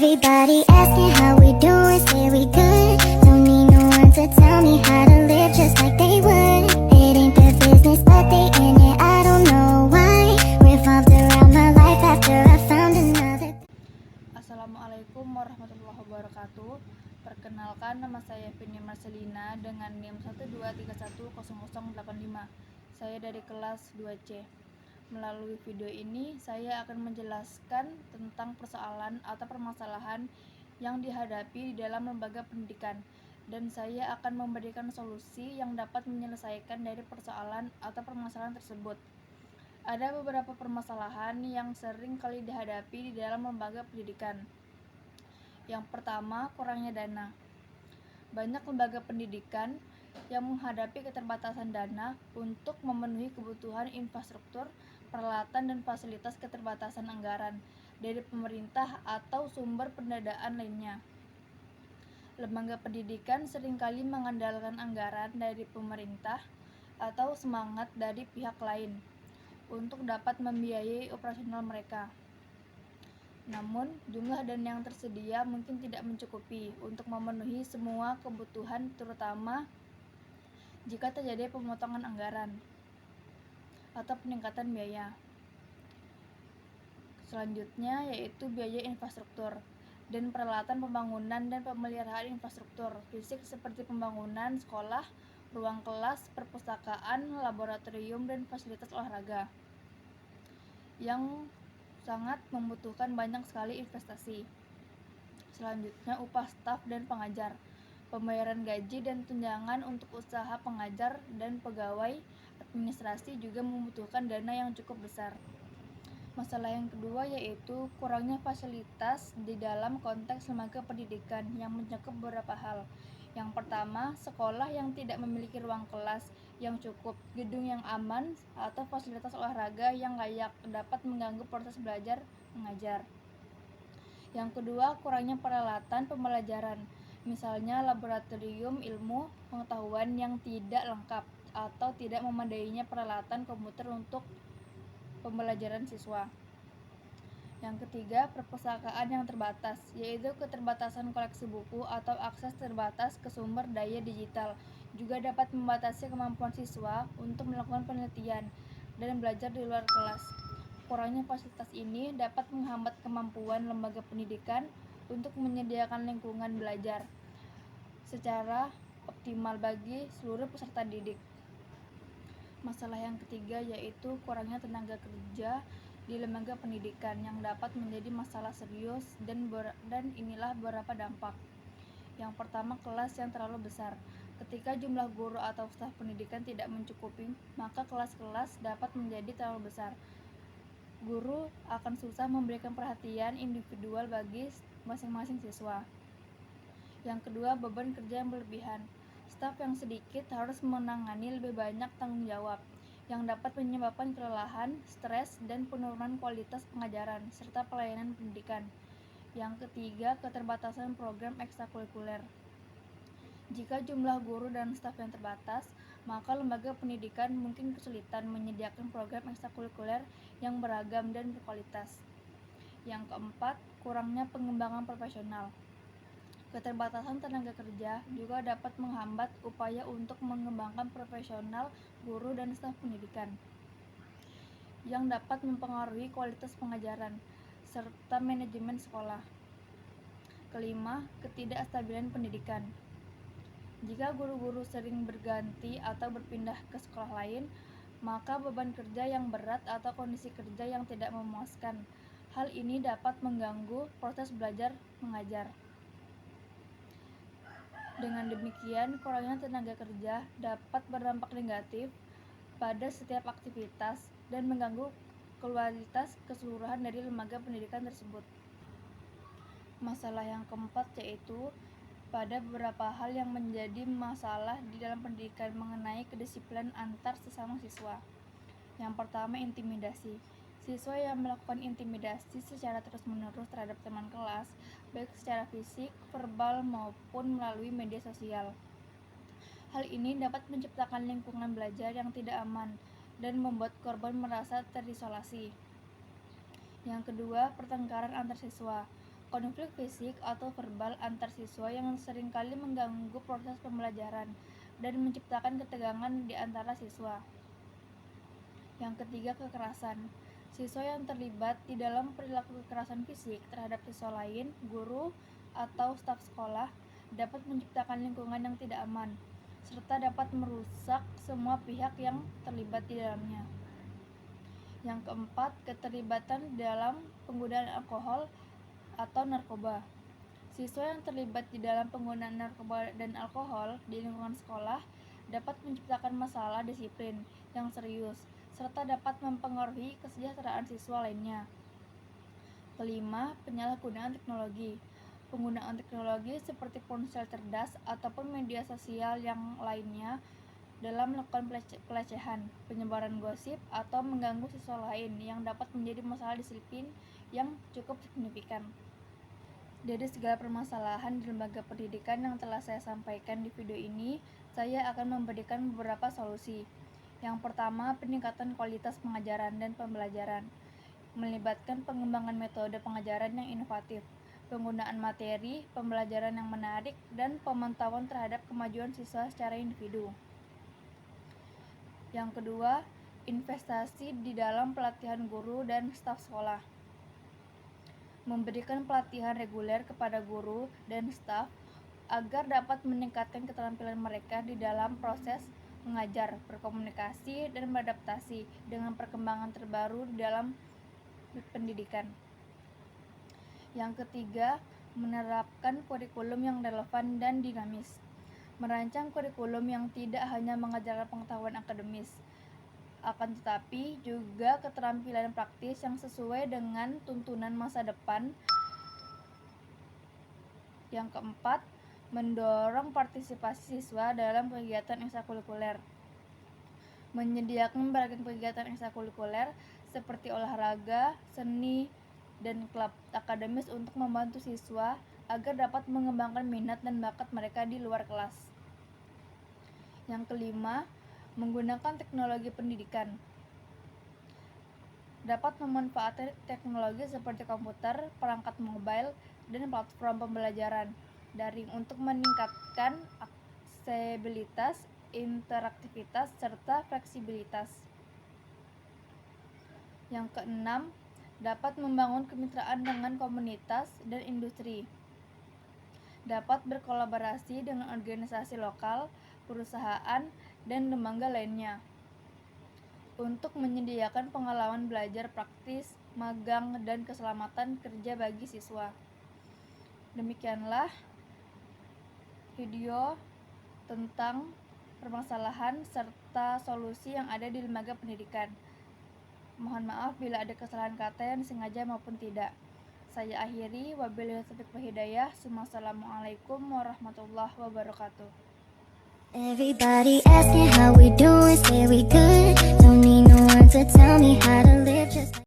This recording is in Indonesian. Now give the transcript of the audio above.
Everybody asking how we doing, say we good. Don't need no one to tell me how to live just like they would. It ain't their business, but they in it, I don't know why. Revolved around my life after I found another. Assalamualaikum warahmatullahi wabarakatuh. Perkenalkan, nama saya Vini Marcelina dengan NIM 123100085. Saya dari kelas 2C. Melalui video ini, saya akan menjelaskan tentang persoalan atau permasalahan yang dihadapi di dalam lembaga pendidikan, dan saya akan memberikan solusi yang dapat menyelesaikan dari persoalan atau permasalahan tersebut. Ada beberapa permasalahan yang sering kali dihadapi di dalam lembaga pendidikan. Yang pertama, kurangnya dana. Banyak lembaga pendidikan yang menghadapi keterbatasan dana untuk memenuhi kebutuhan infrastruktur, peralatan, dan fasilitas. Keterbatasan anggaran dari pemerintah atau sumber pendanaan lainnya. Lembaga pendidikan seringkali mengandalkan anggaran dari pemerintah atau semangat dari pihak lain untuk dapat membiayai operasional mereka. Namun, jumlah dana yang tersedia mungkin tidak mencukupi untuk memenuhi semua kebutuhan, terutama jika terjadi pemotongan anggaran atau peningkatan biaya. Selanjutnya yaitu biaya infrastruktur dan peralatan pembangunan dan pemeliharaan infrastruktur fisik seperti pembangunan sekolah, ruang kelas, perpustakaan, laboratorium, dan fasilitas olahraga yang sangat membutuhkan banyak sekali investasi. Selanjutnya, upah staf dan pengajar. Pembayaran gaji dan tunjangan untuk usaha pengajar dan pegawai administrasi juga membutuhkan dana yang cukup besar. Masalah yang kedua yaitu kurangnya fasilitas di dalam konteks lembaga pendidikan yang mencakup beberapa hal. Yang pertama, sekolah yang tidak memiliki ruang kelas yang cukup, gedung yang aman, atau fasilitas olahraga yang layak dapat mengganggu proses belajar mengajar. Yang kedua, kurangnya peralatan pembelajaran, misalnya laboratorium ilmu pengetahuan yang tidak lengkap atau tidak memadainya peralatan komputer untuk pembelajaran siswa. Yang ketiga, perpustakaan yang terbatas, yaitu keterbatasan koleksi buku atau akses terbatas ke sumber daya digital, juga dapat membatasi kemampuan siswa untuk melakukan penelitian dan belajar di luar kelas. Kurangnya fasilitas ini dapat menghambat kemampuan lembaga pendidikan untuk menyediakan lingkungan belajar secara optimal bagi seluruh peserta didik. Masalah yang ketiga yaitu kurangnya tenaga kerja di lembaga pendidikan yang dapat menjadi masalah serius dan inilah beberapa dampak. Yang pertama, kelas yang terlalu besar. Ketika jumlah guru atau staf pendidikan tidak mencukupi, maka kelas-kelas dapat menjadi terlalu besar. Guru akan susah memberikan perhatian individual bagi masing-masing siswa. Yang kedua, beban kerja yang berlebihan. Staf yang sedikit harus menangani lebih banyak tanggung jawab, yang dapat menyebabkan kelelahan, stres, dan penurunan kualitas pengajaran, serta pelayanan pendidikan. Yang ketiga, keterbatasan program ekstrakurikuler. Jika jumlah guru dan staf yang terbatas, maka lembaga pendidikan mungkin kesulitan menyediakan program ekstrakurikuler yang beragam dan berkualitas. Yang keempat, kurangnya pengembangan profesional. Keterbatasan tenaga kerja juga dapat menghambat upaya untuk mengembangkan profesional guru dan staf pendidikan, yang dapat mempengaruhi kualitas pengajaran serta manajemen sekolah. Kelima, ketidakstabilan pendidikan. Jika guru-guru sering berganti atau berpindah ke sekolah lain, maka beban kerja yang berat atau kondisi kerja yang tidak memuaskan. Hal ini dapat mengganggu proses belajar mengajar. Dengan demikian, kurangnya tenaga kerja dapat berdampak negatif pada setiap aktivitas dan mengganggu kualitas keseluruhan dari lembaga pendidikan tersebut. Masalah yang keempat yaitu pada beberapa hal yang menjadi masalah di dalam pendidikan mengenai kedisiplinan antar sesama siswa. Yang pertama, intimidasi. Siswa yang melakukan intimidasi secara terus-menerus terhadap teman kelas, baik secara fisik, verbal, maupun melalui media sosial. Hal ini dapat menciptakan lingkungan belajar yang tidak aman dan membuat korban merasa terisolasi. Yang kedua, pertengkaran antar siswa. konflik fisik atau verbal antar siswa yang seringkali mengganggu proses pembelajaran dan menciptakan ketegangan di antara siswa. Yang ketiga, kekerasan. Siswa yang terlibat di dalam perilaku kekerasan fisik terhadap siswa lain, guru, atau staf sekolah dapat menciptakan lingkungan yang tidak aman, serta dapat merusak semua pihak yang terlibat di dalamnya. Yang keempat, keterlibatan dalam penggunaan alkohol atau narkoba. Siswa yang terlibat di dalam penggunaan narkoba dan alkohol di lingkungan sekolah dapat menciptakan masalah disiplin yang serius, serta dapat mempengaruhi kesejahteraan siswa lainnya. Kelima, penyalahgunaan teknologi. Penggunaan teknologi seperti ponsel cerdas ataupun media sosial yang lainnya dalam melakukan pelecehan, penyebaran gosip, atau mengganggu siswa lain yang dapat menjadi masalah disiplin yang cukup signifikan. Dari segala permasalahan di lembaga pendidikan yang telah saya sampaikan di video ini, saya akan memberikan beberapa solusi. Yang pertama, peningkatan kualitas pengajaran dan pembelajaran, melibatkan pengembangan metode pengajaran yang inovatif, penggunaan materi, pembelajaran yang menarik, dan pemantauan terhadap kemajuan siswa secara individu. Yang kedua, investasi di dalam pelatihan guru dan staf sekolah. Memberikan pelatihan reguler kepada guru dan staf agar dapat meningkatkan keterampilan mereka di dalam proses mengajar, berkomunikasi, dan beradaptasi dengan perkembangan terbaru di dalam pendidikan. Yang ketiga, menerapkan kurikulum yang relevan dan dinamis. Merancang kurikulum yang tidak hanya mengajarkan pengetahuan akademis, akan tetapi juga keterampilan praktis yang sesuai dengan tuntunan masa depan. Yang keempat, mendorong partisipasi siswa dalam kegiatan ekstrakurikuler. Menyediakan beragam kegiatan ekstrakurikuler seperti olahraga, seni, dan klub akademis untuk membantu siswa agar dapat mengembangkan minat dan bakat mereka di luar kelas. Yang kelima, menggunakan teknologi pendidikan. Dapat memanfaatkan teknologi seperti komputer, perangkat mobile, dan platform pembelajaran daring untuk meningkatkan aksesibilitas, interaktivitas, serta fleksibilitas. Yang keenam, dapat membangun kemitraan dengan komunitas dan industri. Dapat berkolaborasi dengan organisasi lokal, perusahaan, dan lembaga lainnya untuk menyediakan pengalaman belajar praktis, magang, dan keselamatan kerja bagi siswa. Demikianlah video tentang permasalahan serta solusi yang ada di lembaga pendidikan. Mohon maaf bila ada kesalahan kata yang disengaja maupun tidak. Saya akhiri, wabillahi taufiq wal hidayah. Wassalamualaikum warahmatullahi wabarakatuh. Everybody asking how we doing, say we good. Don't need no one to tell me how to live just